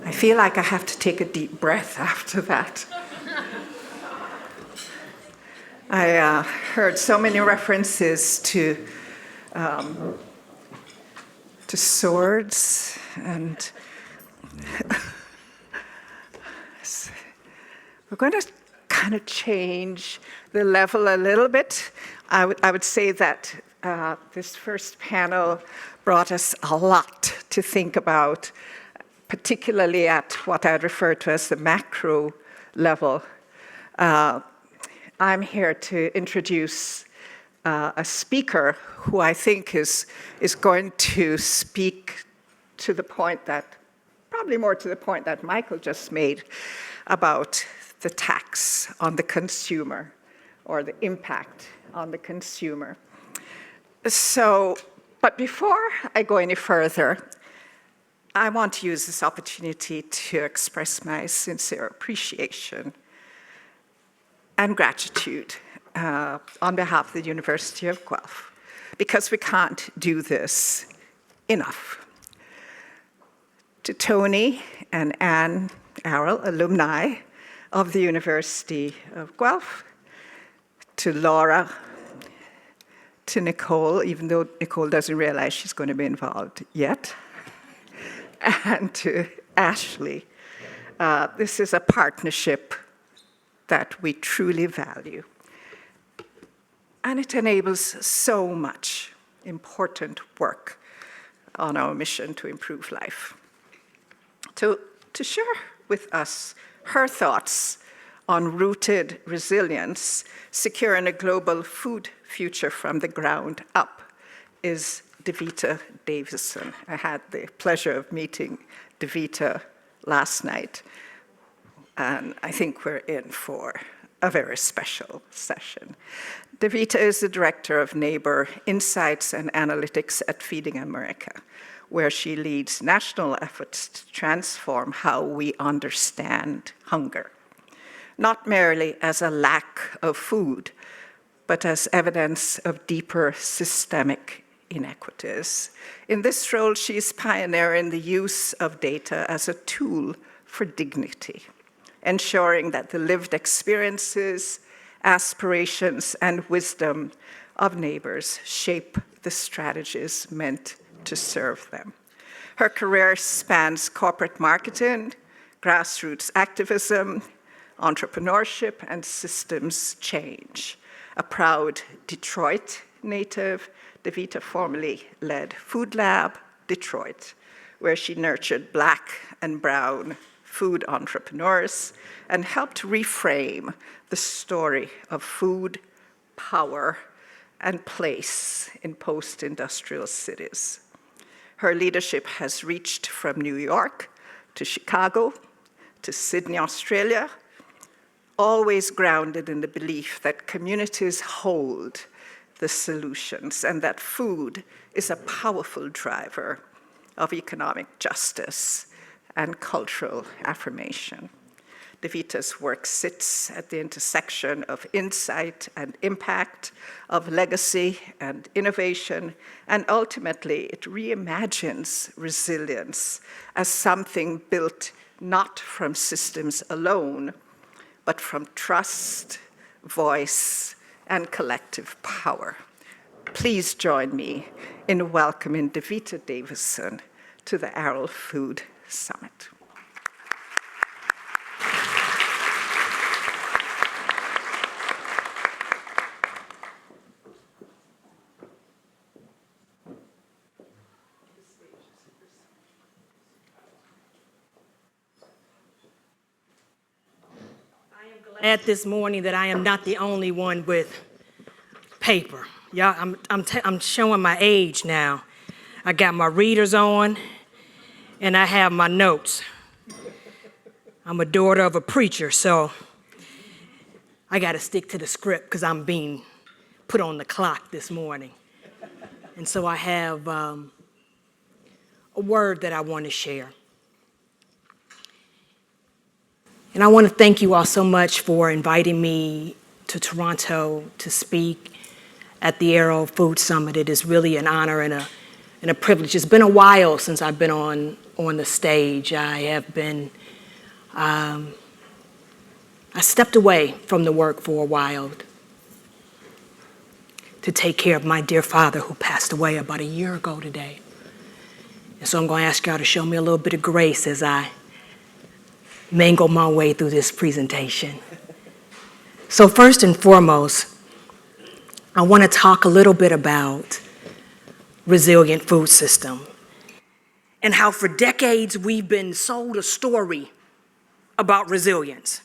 I feel like I have to take a deep breath after that. I heard so many references to swords, and we're going to kind of change the level a little bit. I would say that this first panel brought us a lot to think about, particularly at what I'd refer to as the macro level. I'm here to introduce a speaker who I think is going to speak to the point that, probably more to the point that Michael just made about the tax on the consumer or the impact on the consumer. So, but before I go any further, I want to use this opportunity to express my sincere appreciation and gratitude on behalf of the University of Guelph, because we can't do this enough. To Tony and Anne Arrell, alumni of the University of Guelph, to Laura, to Nicole, even though Nicole doesn't realize she's going to be involved yet, and to Ashley. This is a partnership that we truly value. And it enables so much important work on our mission to improve life. To share with us her thoughts on rooted resilience, securing a global food future from the ground up, is Devita Davison. I had the pleasure of meeting Devita last night, and I think we're in for a very special session. Devita is the Director of Neighbor Insights and Analytics at Feeding America, where she leads national efforts to transform how we understand hunger, not merely as a lack of food, but as evidence of deeper systemic inequities. In this role, she is pioneering the use of data as a tool for dignity, ensuring that the lived experiences, aspirations, and wisdom of neighbors shape the strategies meant to serve them. Her career spans corporate marketing, grassroots activism, entrepreneurship, and systems change. A proud Detroit native, Devita formerly led Food Lab Detroit, where she nurtured Black and brown food entrepreneurs and helped reframe the story of food, power, and place in post-industrial cities. Her leadership has reached from New York to Chicago to Sydney, Australia, always grounded in the belief that communities hold the solutions and that food is a powerful driver of economic justice and cultural affirmation. Devita's work sits at the intersection of insight and impact, of legacy and innovation, and ultimately it reimagines resilience as something built not from systems alone, but from trust, voice, and collective power. Please join me in welcoming Devita Davison to the Arrell Food Summit. Glad this morning that I am not the only one with paper. Y'all, I'm showing my age now. I got my readers on, and I have my notes. I'm a daughter of a preacher, so I got to stick to the script because I'm being put on the clock this morning. And so I have a word that I want to share. And I want to thank you all so much for inviting me to Toronto to speak at the Arrell Food Summit. It is really an honor and a and a privilege. It's been a while since I've been on the stage. I stepped away from the work for a while to take care of my dear father who passed away about a year ago today. And so I'm going to ask y'all to show me a little bit of grace as I mangle my way through this presentation. So first and foremost, I want to talk a little bit about resilient food system and how for decades we've been sold a story about resilience.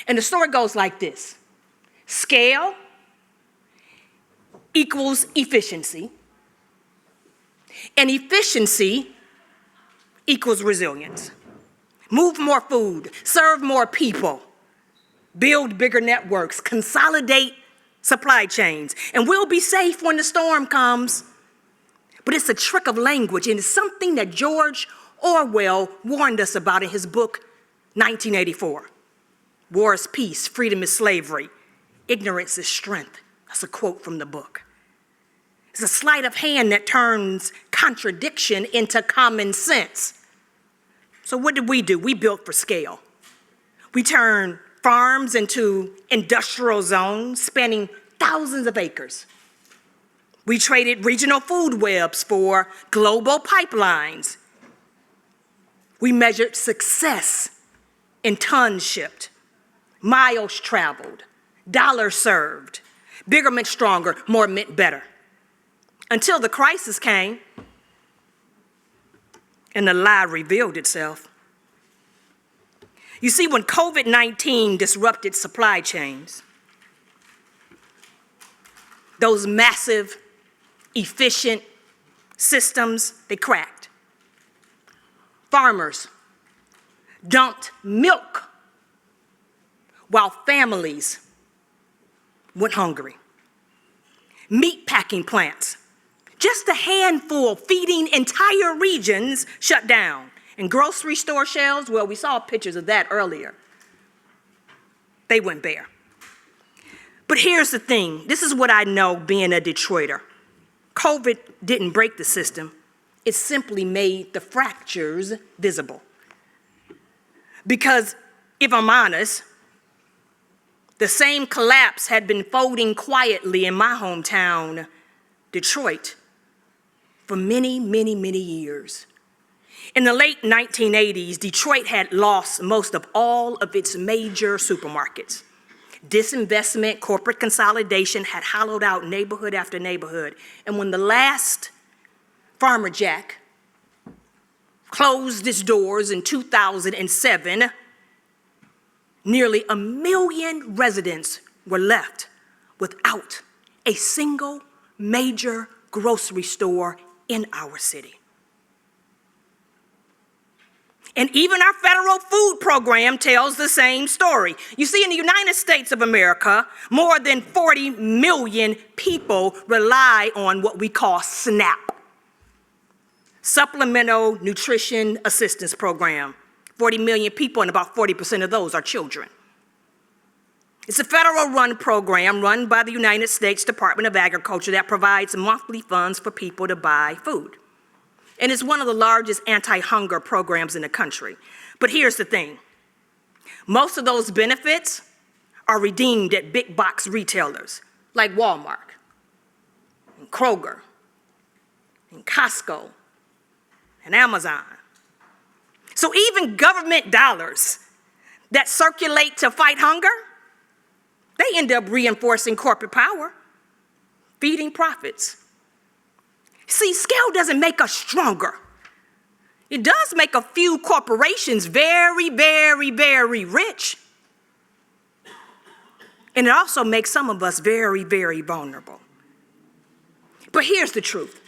And the story goes like this: scale equals efficiency, and efficiency equals resilience. Move more food, serve more people, build bigger networks, consolidate supply chains, and we'll be safe when the storm comes. But it's a trick of language, and it's something that George Orwell warned us about in his book, 1984. War is peace, freedom is slavery, ignorance is strength. That's a quote from the book. It's a sleight of hand that turns contradiction into common sense. So what did we do? We built for scale. We turned farms into industrial zones spanning thousands of acres. We traded regional food webs for global pipelines. We measured success in tons shipped, miles traveled, dollars served. Bigger meant stronger, more meant better. Until the crisis came and the lie revealed itself. You see, when COVID-19 disrupted supply chains, those massive, efficient systems, they cracked. Farmers dumped milk while families went hungry. Meat packing plants, just a handful feeding entire regions, shut down. And grocery store shelves, well, we saw pictures of that earlier. They went bare. But here's the thing. This is what I know being a Detroiter. COVID didn't break the system. It simply made the fractures visible. Because if I'm honest, the same collapse had been folding quietly in my hometown, Detroit, for many, many, many years. In the late 1980s, Detroit had lost most of all of its major supermarkets. Disinvestment, corporate consolidation had hollowed out neighborhood after neighborhood. And when the last Farmer Jack closed its doors in 2007, nearly 1 million residents were left without a single major grocery store in our city. And even our federal food program tells the same story. You see, in the United States of America, more than 40 million people rely on what we call SNAP, Supplemental Nutrition Assistance Program. 40 million people, and about 40% of those are children. It's a federal-run program run by the United States Department of Agriculture that provides monthly funds for people to buy food. And it's one of the largest anti-hunger programs in the country. But here's the thing. Most of those benefits are redeemed at big box retailers like Walmart, and Kroger, and Costco, and Amazon. So even government dollars that circulate to fight hunger, they end up reinforcing corporate power, feeding profits. See, scale doesn't make us stronger. It does make a few corporations very, very, very rich. And it also makes some of us very, very vulnerable. But here's the truth.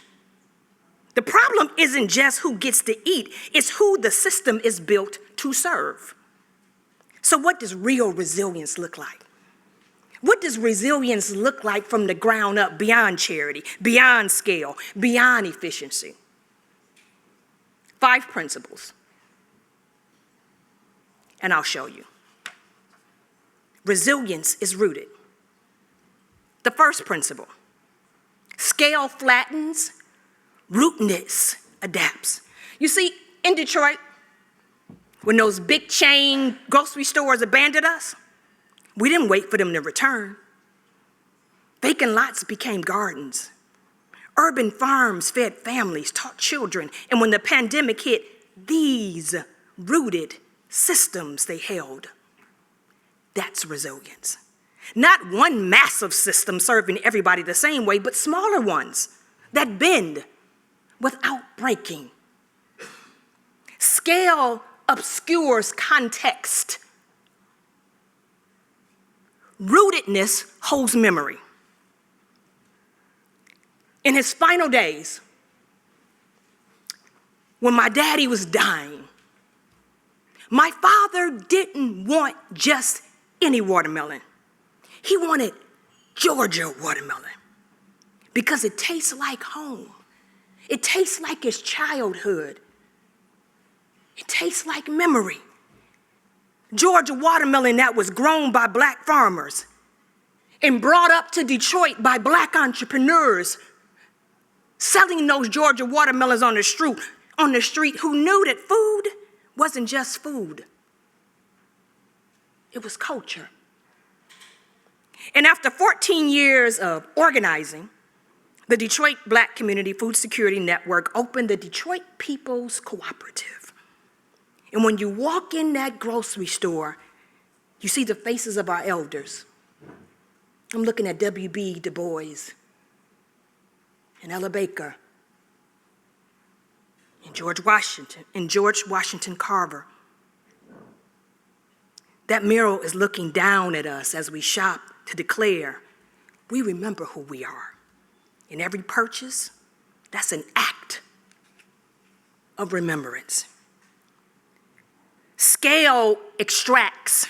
The problem isn't just who gets to eat, it's who the system is built to serve. So what does real resilience look like? What does resilience look like from the ground up, beyond charity, beyond scale, beyond efficiency? 5 principles, and I'll show you. Resilience is rooted. The first principle, scale flattens, rootedness adapts. You see, in Detroit, when those big chain grocery stores abandoned us, we didn't wait for them to return. Vacant lots became gardens. Urban farms fed families, taught children, and when the pandemic hit, these rooted systems they held. That's resilience. Not one massive system serving everybody the same way, but smaller ones that bend without breaking. Scale obscures context. Rootedness holds memory. In his final days, when my daddy was dying, my father didn't want just any watermelon. He wanted Georgia watermelon because it tastes like home. It tastes like his childhood. It tastes like memory. Georgia watermelon that was grown by Black farmers and brought up to Detroit by Black entrepreneurs selling those Georgia watermelons on the street who knew that food wasn't just food. It was culture. And after 14 years of organizing, the Detroit Black Community Food Security Network opened the Detroit People's Cooperative. And when you walk in that grocery store, you see the faces of our elders. I'm looking at W.B. Du Bois and Ella Baker and George Washington Carver. That mural is looking down at us as we shop to declare we remember who we are. In every purchase, that's an act of remembrance. Scale extracts.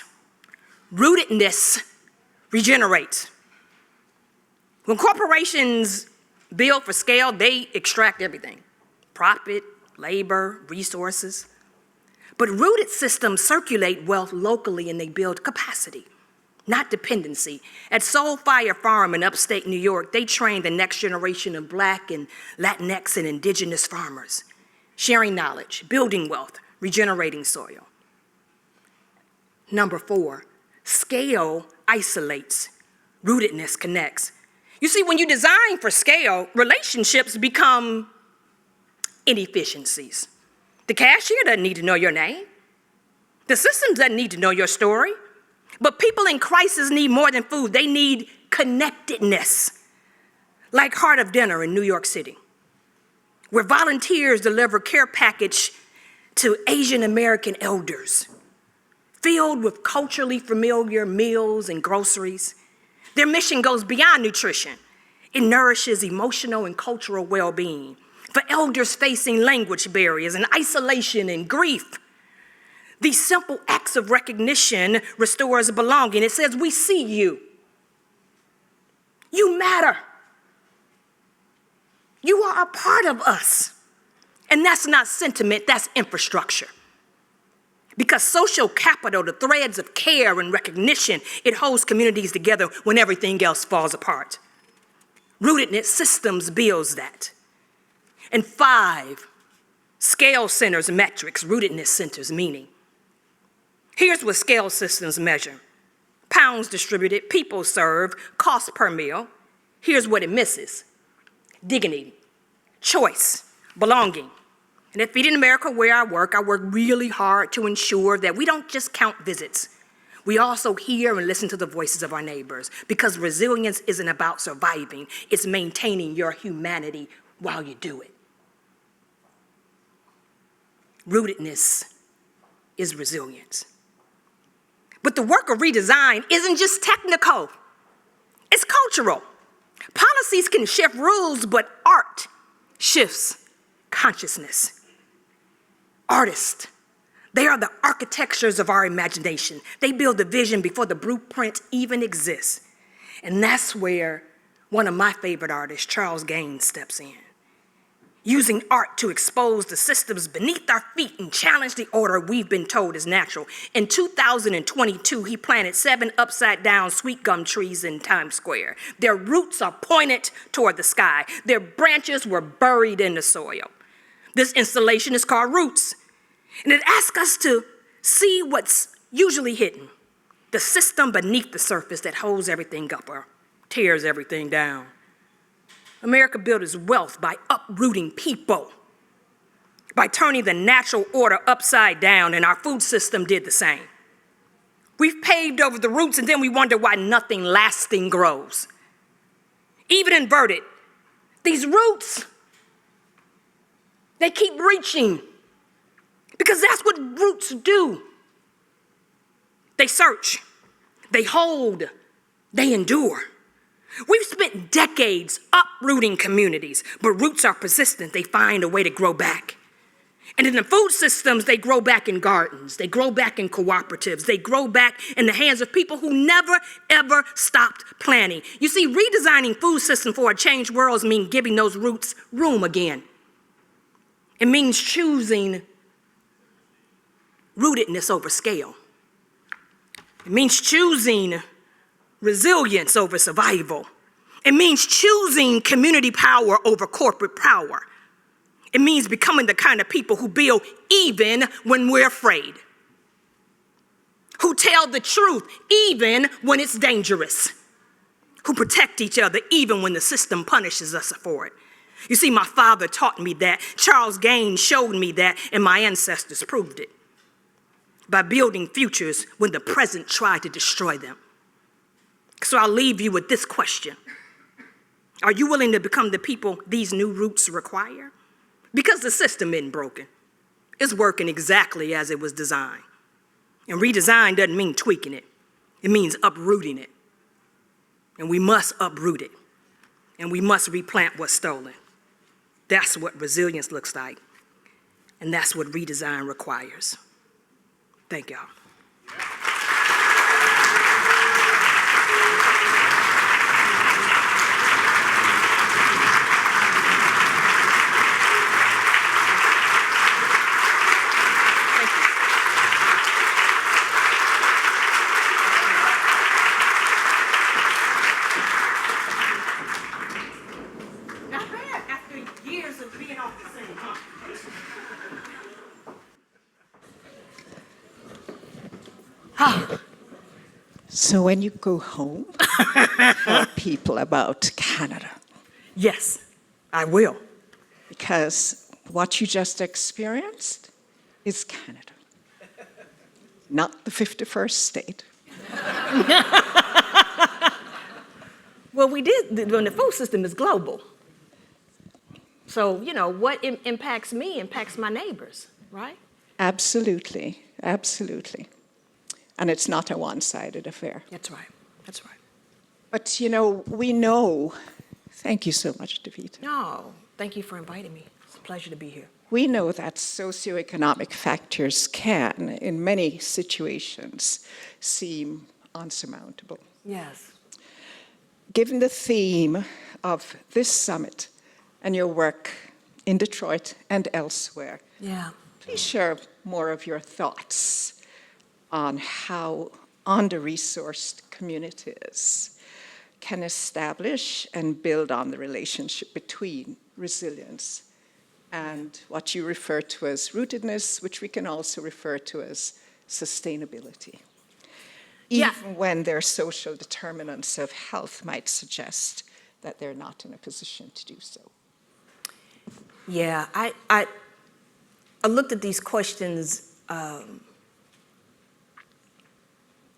Rootedness regenerates. When corporations build for scale, they extract everything: profit, labor, resources. But rooted systems circulate wealth locally and they build capacity, not dependency. At Soul Fire Farm in upstate New York, they trained the next generation of Black and Latinx and indigenous farmers, sharing knowledge, building wealth, regenerating soil. Number 4, scale isolates, rootedness connects. You see, when you design for scale, relationships become inefficiencies. The cashier doesn't need to know your name. The system doesn't need to know your story. But people in crisis need more than food. They need connectedness, like Heart of Dinner in New York City, where volunteers deliver care package to Asian American elders, filled with culturally familiar meals and groceries. Their mission goes beyond nutrition. It nourishes emotional and cultural well-being for elders facing language barriers and isolation and grief. These simple acts of recognition restores belonging. It says, we see you. You matter. You are a part of us. And that's not sentiment, that's infrastructure. Because social capital, the threads of care and recognition, it holds communities together when everything else falls apart. Rootedness systems builds that. And 5, scale centers metrics, rootedness centers meaning. Here's what scale systems measure: pounds distributed, people served, cost per meal. Here's what it misses: dignity, choice, belonging. And at Feeding America, where I work really hard to ensure that we don't just count visits. We also hear and listen to the voices of our neighbors, because resilience isn't about surviving, it's maintaining your humanity while you do it. Rootedness is resilience. But the work of redesign isn't just technical, it's cultural. Policies can shift rules, but art shifts consciousness. Artists, they are the architectures of our imagination. They build the vision before the blueprint even exists. And that's where one of my favorite artists, Charles Gaines, steps in. using art to expose the systems beneath our feet and challenge the order we've been told is natural. In 2022, he planted 7 upside-down sweet gum trees in Times Square. Their roots are pointed toward the sky. Their branches were buried in the soil. This installation is called Roots, and it asks us to see what's usually hidden, the system beneath the surface that holds everything up or tears everything down. America built its wealth by uprooting people, by turning the natural order upside down, and our food system did the same. We've paved over the roots, and then we wonder why nothing lasting grows. Even inverted, these roots, they keep reaching, because that's what roots do. They search, they hold, they endure. We've spent decades uprooting communities, but roots are persistent. They find a way to grow back. And in the food systems, they grow back in gardens. They grow back in cooperatives. They grow back in the hands of people who never, ever stopped planting. You see, redesigning food systems for a changed world means giving those roots room again. It means choosing rootedness over scale. It means choosing resilience over survival. It means choosing community power over corporate power. It means becoming the kind of people who build even when we're afraid, who tell the truth even when it's dangerous, who protect each other even when the system punishes us for it. You see, my father taught me that, Charles Gaines showed me that, and my ancestors proved it by building futures when the present tried to destroy them. So I'll leave you with this question. Are you willing to become the people these new roots require? Because the system isn't broken. It's working exactly as it was designed. And redesign doesn't mean tweaking it. It means uprooting it. And we must uproot it. And we must replant what's stolen. That's what resilience looks like. And that's what redesign requires. Thank y'all. So when you go home, tell people about Canada. Yes, I will. Because what you just experienced is Canada, not the 51st state. Well, we did, when the food system is global. So, you know, what impacts me impacts my neighbors, right? Absolutely, absolutely. And it's not a one-sided affair. That's right, that's right. But, you know, we know, thank you so much, Devita. No, thank you for inviting me. It's a pleasure to be here. We know that socioeconomic factors can, in many situations, seem unsurmountable. Yes. Given the theme of this summit and your work in Detroit and elsewhere, Yeah. please share more of your thoughts on how under-resourced communities can establish and build on the relationship between resilience and what you refer to as rootedness, which we can also refer to as sustainability. Even when their social determinants of health might suggest that they're not in a position to do so. Yeah, I looked at these questions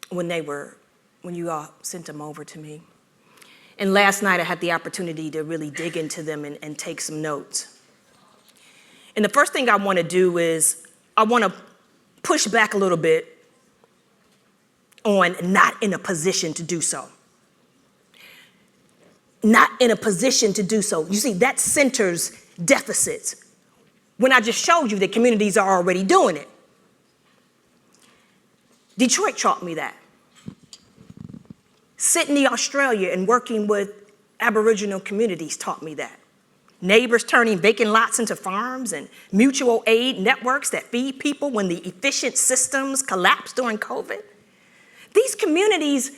when you all sent them over to me. And last night I had the opportunity to really dig into them and take some notes. And the first thing I want to do is I want to push back a little bit on not in a position to do so. Not in a position to do so. You see, that centers deficits. When I just showed you that communities are already doing it. Detroit taught me that. Sydney, Australia, and working with Aboriginal communities taught me that. neighbors turning vacant lots into farms, and mutual aid networks that feed people when the efficient systems collapsed during COVID. These communities,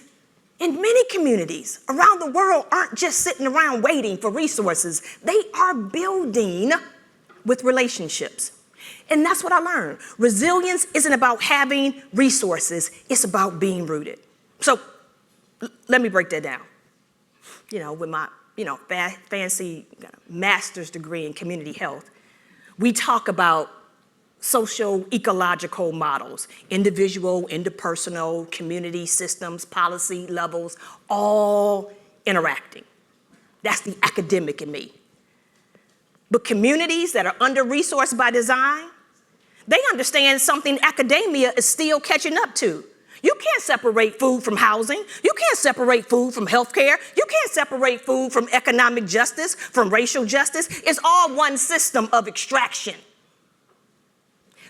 in many communities around the world, aren't just sitting around waiting for resources. They are building with relationships. And that's what I learned. Resilience isn't about having resources, it's about being rooted. So let me break that down. With my fancy master's degree in community health, we talk about socio-ecological models, individual, interpersonal, community systems, policy levels, all interacting. That's the academic in me. But communities that are under-resourced by design, they understand something academia is still catching up to. You can't separate food from housing. You can't separate food from healthcare. You can't separate food from economic justice, from racial justice. It's all one system of extraction.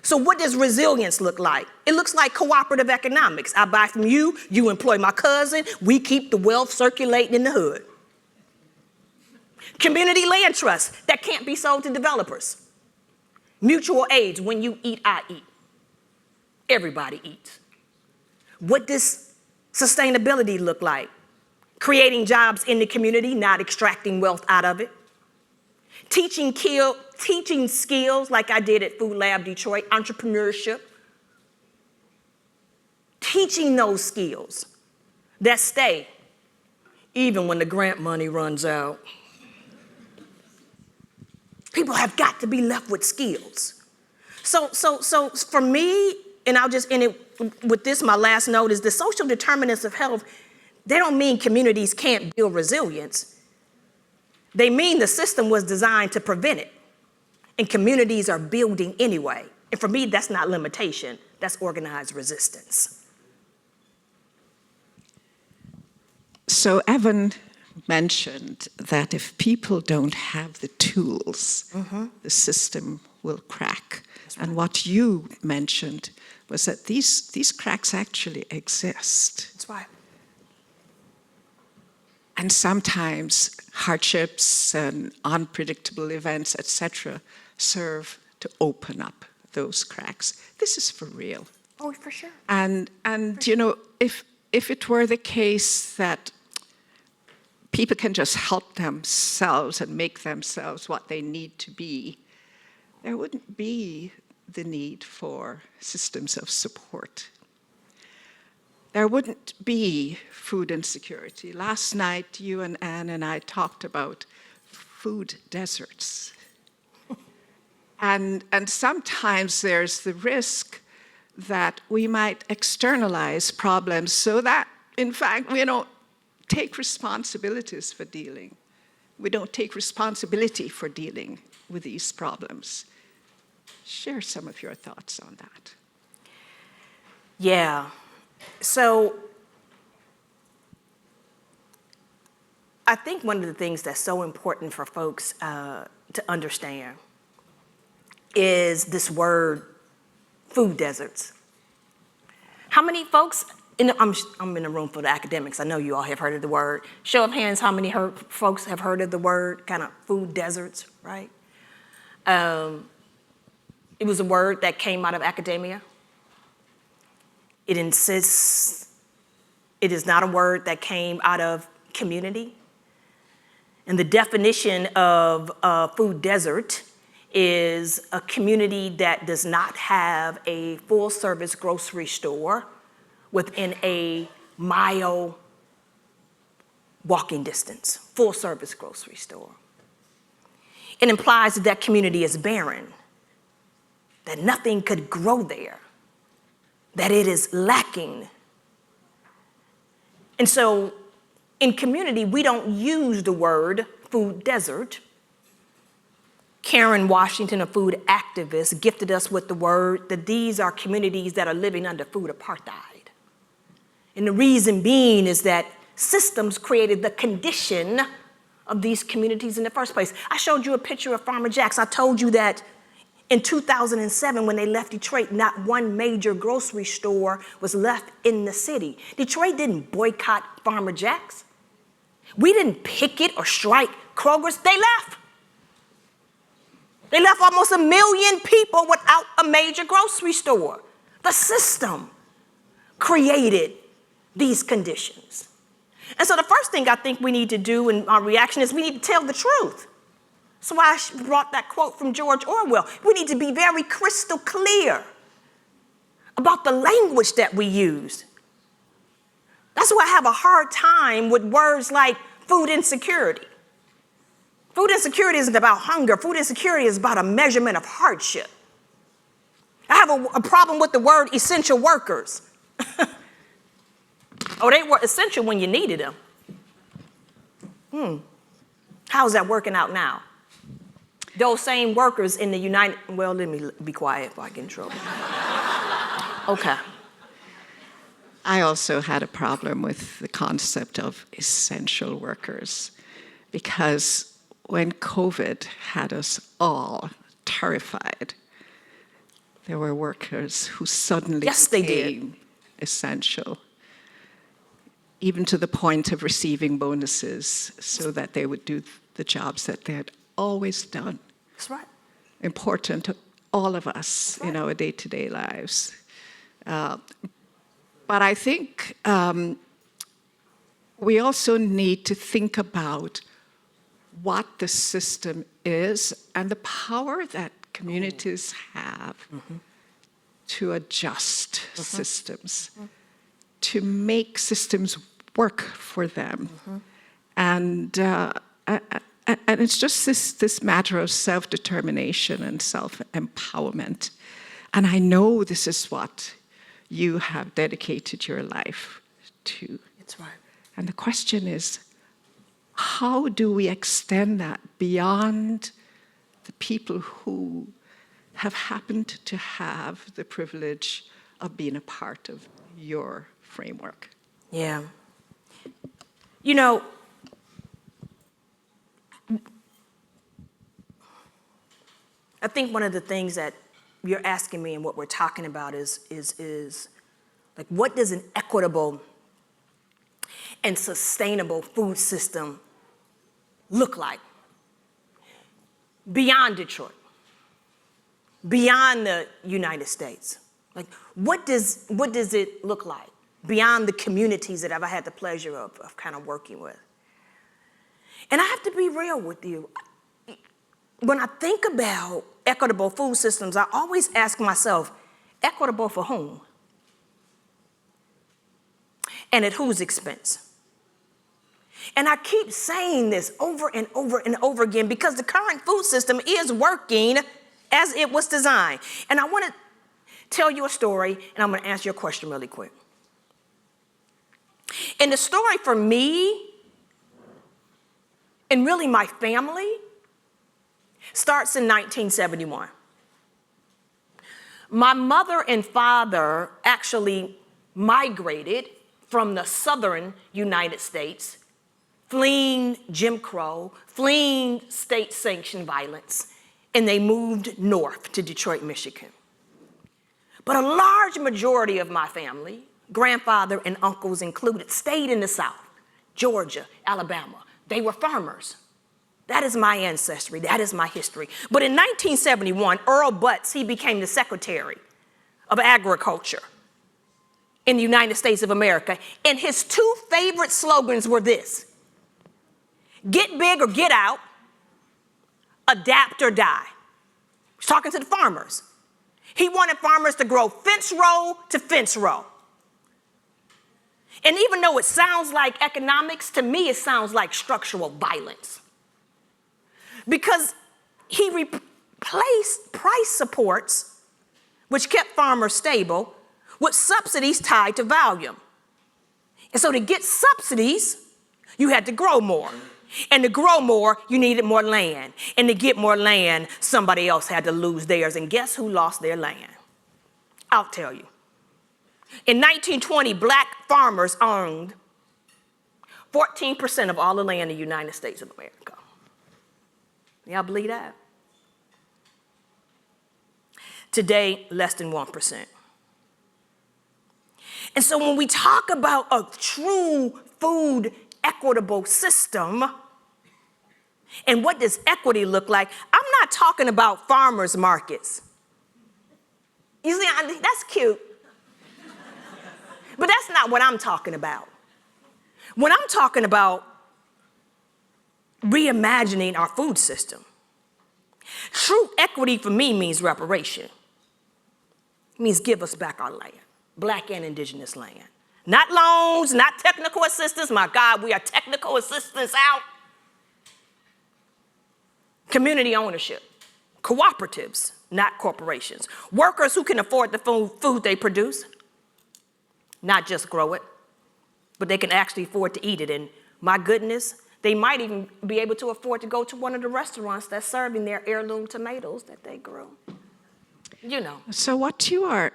So what does resilience look like? It looks like cooperative economics. I buy from you, you employ my cousin, we keep the wealth circulating in the hood. Community land trusts that can't be sold to developers. Mutual aids, when you eat, I eat. Everybody eats. What does sustainability look like? Creating jobs in the community, not extracting wealth out of it. Teaching skills like I did at Food Lab Detroit, entrepreneurship. Teaching those skills that stay even when the grant money runs out. People have got to be left with skills. So for me, and I'll just end it with this, my last note, is the social determinants of health, they don't mean communities can't build resilience. They mean the system was designed to prevent it, and communities are building anyway. And for me, that's not limitation, that's organized resistance. So Evan mentioned that if people don't have the tools, the system will crack. Right. And what you mentioned was that these cracks actually exist. That's right. And sometimes hardships and unpredictable events, etc., serve to open up those cracks. This is for real. Oh, for sure. And if it were the case that people can just help themselves and make themselves what they need to be, there wouldn't be the need for systems of support. There wouldn't be food insecurity. Last night, you and Anne and I talked about food deserts. And sometimes there's the risk that we might externalize problems so that, in fact, we don't take responsibilities for dealing. We don't take responsibility for dealing with these problems. Share some of your thoughts on that. Yeah. So I think one of the things that's so important for folks to understand is this word, food deserts. How many folks, I'm in a room full of academics, I know you all have heard of the word. Show of hands, how many folks have heard of the word, kind of food deserts, right? It was a word that came out of academia. It insists, it is not a word that came out of community. And the definition of a food desert is a community that does not have a full-service grocery store within a mile walking distance, full-service grocery store. It implies that that community is barren, that nothing could grow there, that it is lacking. And so in community, we don't use the word food desert. Karen Washington, a food activist, gifted us with the word that these are communities that are living under food apartheid. And the reason being is that systems created the condition of these communities in the first place. I showed you a picture of Farmer Jack's. I told you that in 2007, when they left Detroit, not one major grocery store was left in the city. Detroit didn't boycott Farmer Jack's. We didn't picket or strike Kroger's. They left. They left almost 1 million people without a major grocery store. The system created these conditions. And so the first thing I think we need to do in our reaction is we need to tell the truth. That's why I brought that quote from George Orwell. We need to be very crystal clear about the language that we use. That's why I have a hard time with words like food insecurity. Food insecurity isn't about hunger. Food insecurity is about a measurement of hardship. I have a problem with the word essential workers. Oh, they were essential when you needed them. How's that working out now? Those same workers in the well, let me be quiet before I get in trouble. Okay. I also had a problem with the concept of essential workers because when COVID had us all terrified, there were workers who suddenly became essential, even to the point of receiving bonuses so that they would do the jobs that they had always done. That's right. Important to all of us in our day-to-day lives. But I think we also need to think about what the system is and the power that communities have to adjust systems, to make systems work for them. And it's just this matter of self-determination and self-empowerment. And I know this is what you have dedicated your life to. That's right. And the question is, how do we extend that beyond the people who have happened to have the privilege of being a part of your framework? Yeah. You know, I think one of the things that you're asking me and what we're talking about is like, what does an equitable and sustainable food system look like beyond Detroit, beyond the United States? Like, what does it look like beyond the communities that I've had the pleasure of kind of working with? And I have to be real with you. When I think about equitable food systems, I always ask myself, equitable for whom? And at whose expense? And I keep saying this over and over and over again because the current food system is working as it was designed. And I want to tell you a story, and I'm going to answer your question really quick. And the story for me, and really my family, starts in 1971. My mother and father actually migrated from the southern United States, fleeing Jim Crow, fleeing state-sanctioned violence, and they moved north to Detroit, Michigan. But a large majority of my family, grandfather and uncles included, stayed in the South, Georgia, Alabama. They were farmers. That is my ancestry. That is my history. But in 1971, Earl Butz, he became the Secretary of Agriculture in the United States of America. And his two favorite slogans were this: get big or get out, adapt or die. He's talking to the farmers. He wanted farmers to grow fence row to fence row. And even though it sounds like economics, to me it sounds like structural violence. Because he replaced price supports, which kept farmers stable, with subsidies tied to volume. And so to get subsidies, you had to grow more. And to grow more, you needed more land. And to get more land, somebody else had to lose theirs. And guess who lost their land? I'll tell you. In 1920, black farmers owned 14% of all the land in the United States of America. Y'all believe that? Today, less than 1%. And so when we talk about a true food equitable system, and what does equity look like, I'm not talking about farmers markets. You see, that's cute. But that's not what I'm talking about. When I'm talking about reimagining our food system, true equity for me means reparation. It means give us back our land, Black and indigenous land. Not loans, not technical assistance. My God, we are technical assistance out. Community ownership, cooperatives, not corporations. Workers who can afford the food they produce, not just grow it, but they can actually afford to eat it. And my goodness, they might even be able to afford to go to one of the restaurants that's serving their heirloom tomatoes that they grew. You know. So what you are,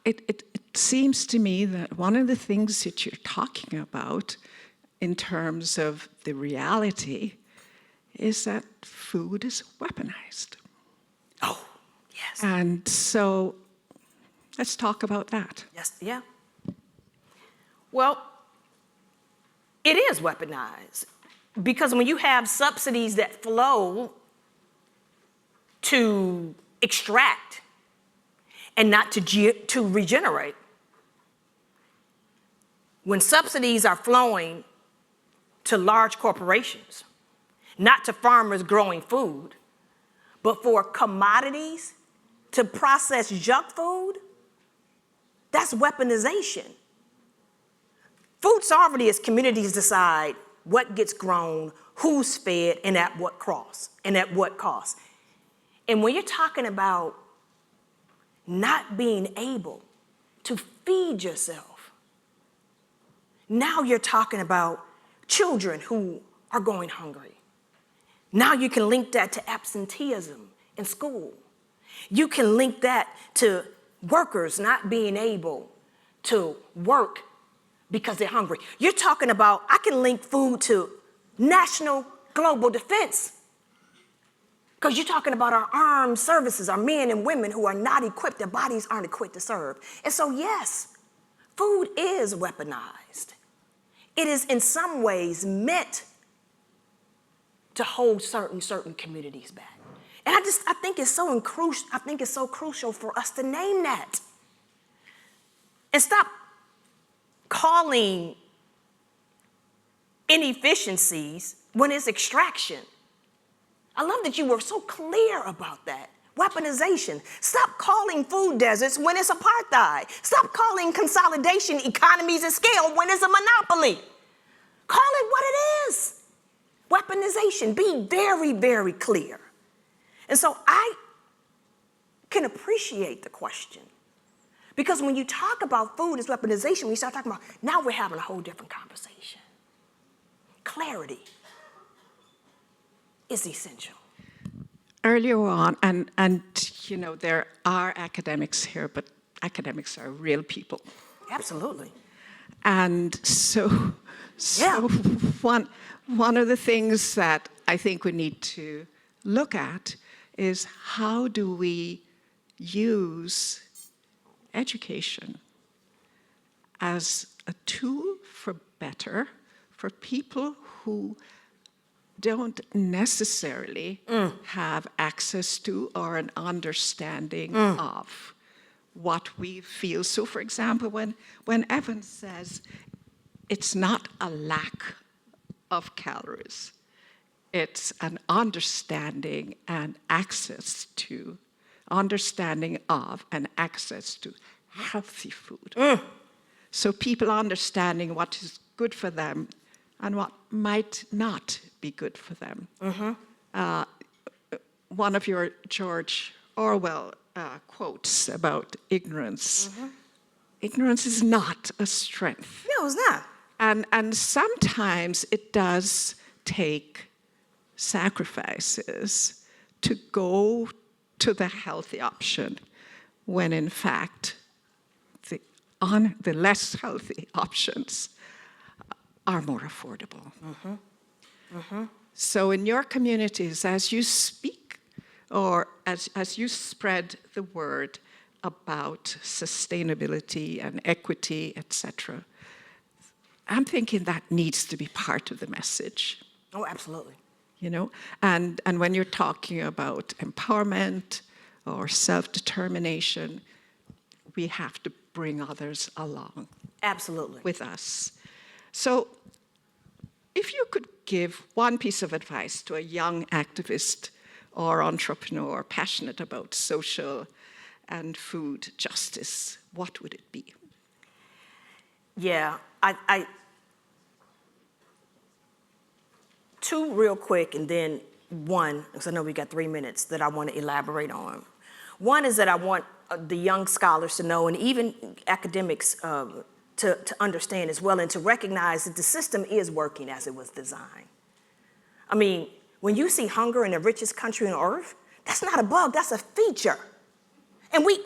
it seems to me that one of the things that you're talking about in terms of the reality is that food is weaponized. Oh, yes. And so let's talk about that. Yes, yeah. Well, it is weaponized because when you have subsidies that flow to extract and not to regenerate, when subsidies are flowing to large corporations, not to farmers growing food, but for commodities to process junk food, that's weaponization. Food sovereignty is communities decide what gets grown, who's fed, and at what cost. And when you're talking about not being able to feed yourself, now you're talking about children who are going hungry. Now you can link that to absenteeism in school. You can link that to workers not being able to work because they're hungry. You're talking about, I can link food to national global defense. Because you're talking about our armed services, our men and women who are not equipped, their bodies aren't equipped to serve. And so yes, food is weaponized. It is in some ways meant to hold certain communities back. And I think it's so crucial for us to name that. And stop calling inefficiencies when it's extraction. I love that you were so clear about that. Weaponization. Stop calling food deserts when it's apartheid. Stop calling consolidation economies at scale when it's a monopoly. Call it what it is. Weaponization. Be very, very clear. And so I can appreciate the question. Because when you talk about food as weaponization, when you start talking about, now we're having a whole different conversation. Clarity is essential. Earlier on, and you know, there are academics here, but academics are real people. Absolutely. And so Yeah. one of the things that I think we need to look at is how do we use education as a tool for better for people who don't necessarily have access to or an understanding of what we feel. So for example, when Evan says it's not a lack of calories, it's an understanding and access to, understanding of and access to healthy food. So people understanding what is good for them and what might not be good for them. One of your George Orwell quotes about ignorance. Ignorance is not a strength. No, it's not. And sometimes it does take sacrifices to go to the healthy option when in fact the less healthy options are more affordable. So in your communities, as you speak or as you spread the word about sustainability and equity, etc., I'm thinking that needs to be part of the message. Oh, absolutely. you know? And when you're talking about empowerment or self-determination, we have to bring others along. Absolutely. With us. So if you could give one piece of advice to a young activist or entrepreneur passionate about social and food justice, what would it be? Yeah, two real quick, and then one, because I know we got 3 minutes, that I want to elaborate on. One is that I want the young scholars to know, and even academics to understand as well, and to recognize that the system is working as it was designed. I mean, when you see hunger in the richest country on earth, that's not a bug, that's a feature. And we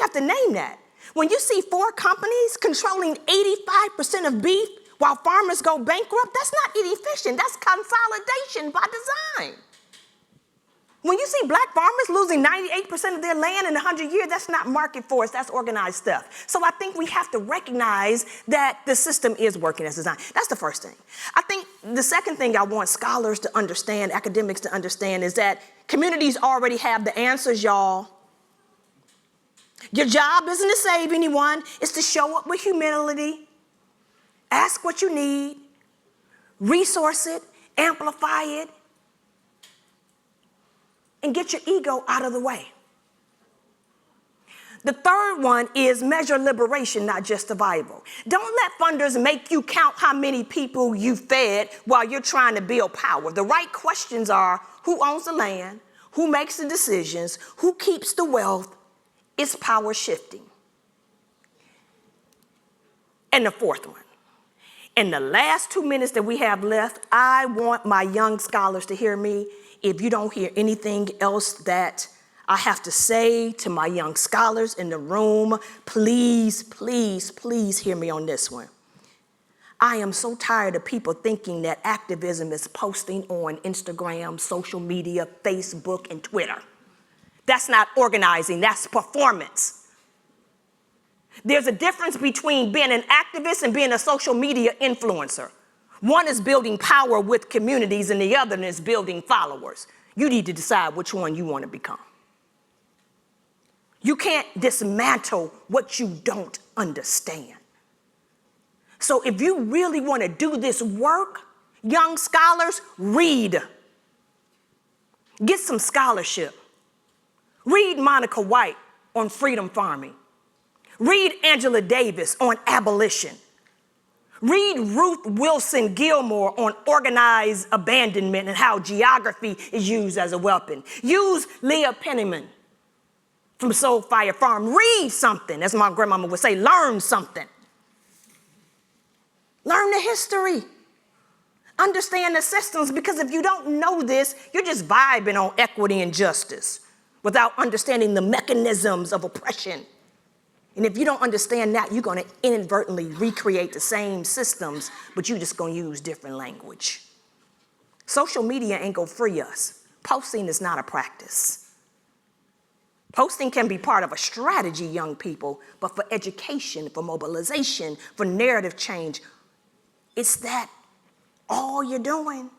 have to name that. When you see 4 companies controlling 85% of beef while farmers go bankrupt, that's not inefficient, that's consolidation by design. When you see black farmers losing 98% of their land in 100 years, that's not market force, that's organized stuff. So I think we have to recognize that the system is working as designed. That's the first thing. I think the second thing I want scholars to understand, academics to understand, is that communities already have the answers, y'all. Your job isn't to save anyone, it's to show up with humility, ask what you need, resource it, amplify it, and get your ego out of the way. The third one is measure liberation, not just survival. Don't let funders make you count how many people you fed while you're trying to build power. The right questions are, who owns the land? Who makes the decisions? Who keeps the wealth? It's power shifting. And the fourth one, in the last 2 minutes that we have left, I want my young scholars to hear me. If you don't hear anything else that I have to say to my young scholars in the room, please, please, please hear me on this one. I am so tired of people thinking that activism is posting on Instagram, social media, Facebook, and Twitter. That's not organizing, that's performance. There's a difference between being an activist and being a social media influencer. One is building power with communities and the other is building followers. You need to decide which one you want to become. You can't dismantle what you don't understand. So if you really want to do this work, young scholars, read. Get some scholarship. Read Monica White on freedom farming. Read Angela Davis on abolition. Read Ruth Wilson Gilmore on organized abandonment and how geography is used as a weapon. Use Leah Penniman from Soul Fire Farm. Read something, as my grandmama would say, learn something. Learn the history. Understand the systems, because if you don't know this, you're just vibing on equity and justice without understanding the mechanisms of oppression. And if you don't understand that, you're going to inadvertently recreate the same systems, but you're just going to use different language. Social media ain't going to free us. Posting is not a practice. Posting can be part of a strategy, young people, but for education, for mobilization, for narrative change, it's that all you're doing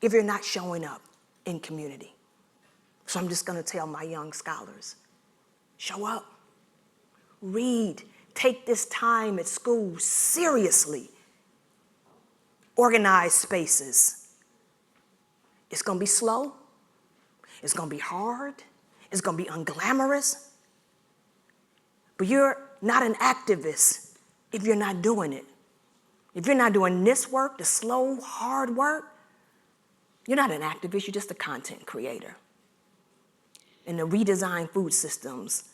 if you're not showing up in community. So I'm just going to tell my young scholars, show up. Read, take this time at school seriously. Organize spaces. It's gonna be slow, it's gonna be hard, it's gonna be unglamorous, but you're not an activist if you're not doing it. If you're not doing this work, the slow, hard work, you're not an activist, you're just a content creator. And to redesign food systems,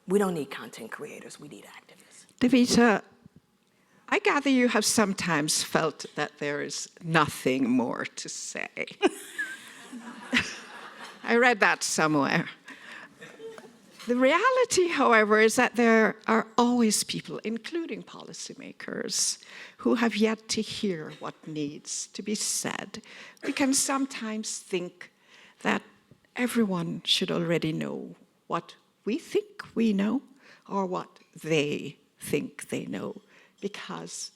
we don't need content creators, we need activists. Devita, I gather you have sometimes felt that there is nothing more to say. I read that somewhere. The reality, however, is that there are always people, including policymakers, who have yet to hear what needs to be said. We can sometimes think that everyone should already know what we think we know or what they think they know, because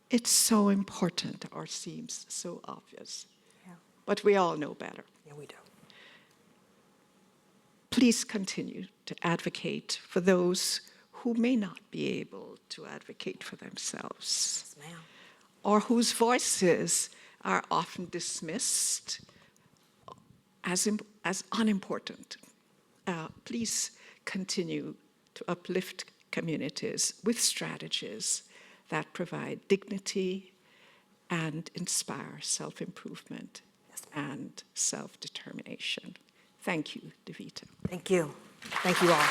it's so important or seems so obvious. Yeah. but we all know better. Yeah, we do. Please continue to advocate for those who may not be able to advocate for themselves, Yes, ma'am. or whose voices are often dismissed as unimportant. Please continue to uplift communities with strategies that provide dignity and inspire self-improvement and self-determination. Thank you, Devita. Thank you. Thank you all.